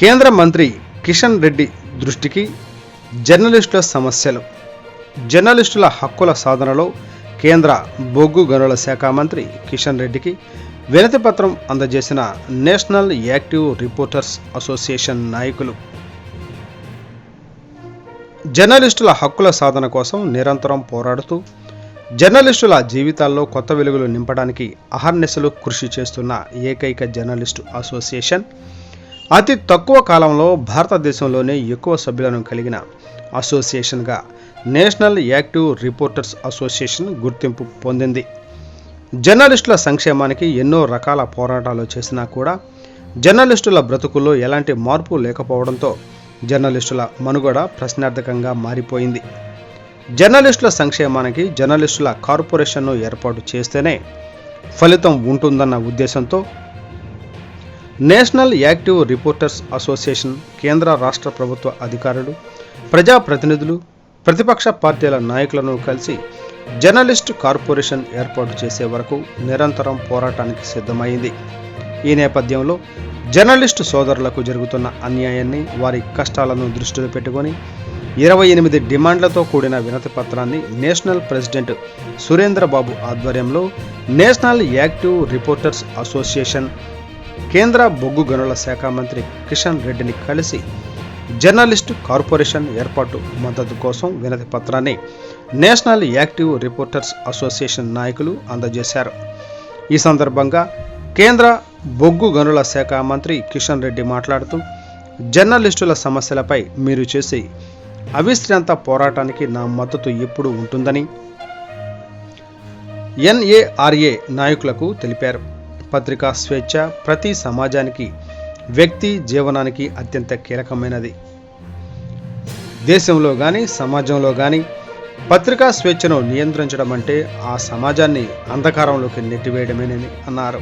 కేంద్ర మంత్రి కిషన్ రెడ్డి దృష్టికి జర్నలిస్టుల సమస్యలు. జర్నలిస్టుల హక్కుల సాధనలో కేంద్ర బొగ్గు గనుల శాఖ మంత్రి కిషన్ రెడ్డికి వినతి పత్రం అందజేసిన నేషనల్ యాక్టివ్ రిపోర్టర్స్ అసోసియేషన్ నాయకులు. జర్నలిస్టుల హక్కుల సాధన కోసం నిరంతరం పోరాడుతూ జర్నలిస్టుల జీవితాల్లో కొత్త వెలుగులు నింపడానికి అహర్నిశలు కృషి చేస్తున్న ఏకైక జర్నలిస్టు అసోసియేషన్, అతి తక్కువ కాలంలో భారతదేశంలోనే ఎక్కువ సభ్యులను కలిగిన అసోసియేషన్గా నేషనల్ యాక్టివ్ రిపోర్టర్స్ అసోసియేషన్ గుర్తింపు పొందింది. జర్నలిస్టుల సంక్షేమానికి ఎన్నో రకాల పోరాటాలు చేసినా కూడా జర్నలిస్టుల బ్రతుకుల్లో ఎలాంటి మార్పు లేకపోవడంతో జర్నలిస్టుల మనుగడ ప్రశ్నార్థకంగా మారిపోయింది. జర్నలిస్టుల సంక్షేమానికి జర్నలిస్టుల కార్పొరేషన్ను ఏర్పాటు చేస్తేనే ఫలితం ఉంటుందన్న ఉద్దేశంతో నేషనల్ యాక్టివ్ రిపోర్టర్స్ అసోసియేషన్ కేంద్ర రాష్ట్ర ప్రభుత్వ అధికారులు, ప్రజాప్రతినిధులు, ప్రతిపక్ష పార్టీల నాయకులను కలిసి జర్నలిస్టు కార్పొరేషన్ ఏర్పాటు చేసే వరకు నిరంతరం పోరాటానికి సిద్ధమైంది. ఈ నేపథ్యంలో జర్నలిస్టు సోదరులకు జరుగుతున్న అన్యాయాన్ని, వారి కష్టాలను దృష్టిలో పెట్టుకొని 28 డిమాండ్లతో కూడిన వినతి పత్రాన్ని నేషనల్ ప్రెసిడెంట్ సురేంద్రబాబు ఆధ్వర్యంలో నేషనల్ యాక్టివ్ రిపోర్టర్స్ అసోసియేషన్ కేంద్ర బొగ్గు గనుల శాఖ మంత్రి కిషన్ రెడ్డిని కలిసి జర్నలిస్టు కార్పొరేషన్ ఏర్పాటు మద్దతు కోసం వినతి పత్రాన్ని నేషనల్ యాక్టివ్ రిపోర్టర్స్ అసోసియేషన్ నాయకులు అందజేశారు. ఈ సందర్భంగా కేంద్ర బొగ్గు గనుల శాఖ మంత్రి కిషన్ రెడ్డి మాట్లాడుతూ, జర్నలిస్టుల సమస్యలపై మీరు చేసే అవిశ్రాంత పోరాటానికి నా మద్దతు ఎప్పుడూ ఉంటుందని ఎన్ఏఆర్ఏ నాయకులకు తెలిపారు. పత్రికా స్వేచ్ఛ ప్రతి సమాజానికి, వ్యక్తి జీవనానికి అత్యంత కీలకమైనది. దేశంలో కానీ సమాజంలో కానీ పత్రికా స్వేచ్ఛను నియంత్రించడం అంటే ఆ సమాజాన్ని అంధకారంలోకి నెట్టివేయడమేనని అన్నారు.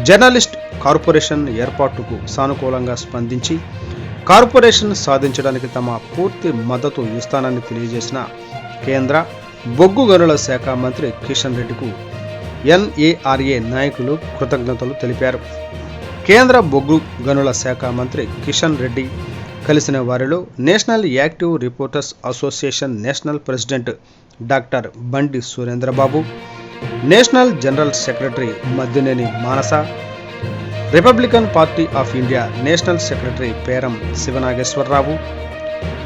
జర్నలిస్ట్ కార్పొరేషన్ ఏర్పాటుకు సానుకూలంగా స్పందించి కార్పొరేషన్ సాధించడానికి తమ పూర్తి మద్దతు ఇస్తానని తెలియజేసిన కేంద్ర బొగ్గు గనుల శాఖ మంత్రి కిషన్ రెడ్డికు ఎన్ఏఆర్ఏ నాయకులు కృతజ్ఞతలు తెలిపారు. కేంద్ర బొగ్గు గనుల శాఖ మంత్రి కిషన్ రెడ్డి కలిసిన వారిలో national active reporters association national president doctor Bandi Surendrababu, national general secretary Maddineni Manasa, Republican Party of India national secretary Peram Siva Nageswara Rao,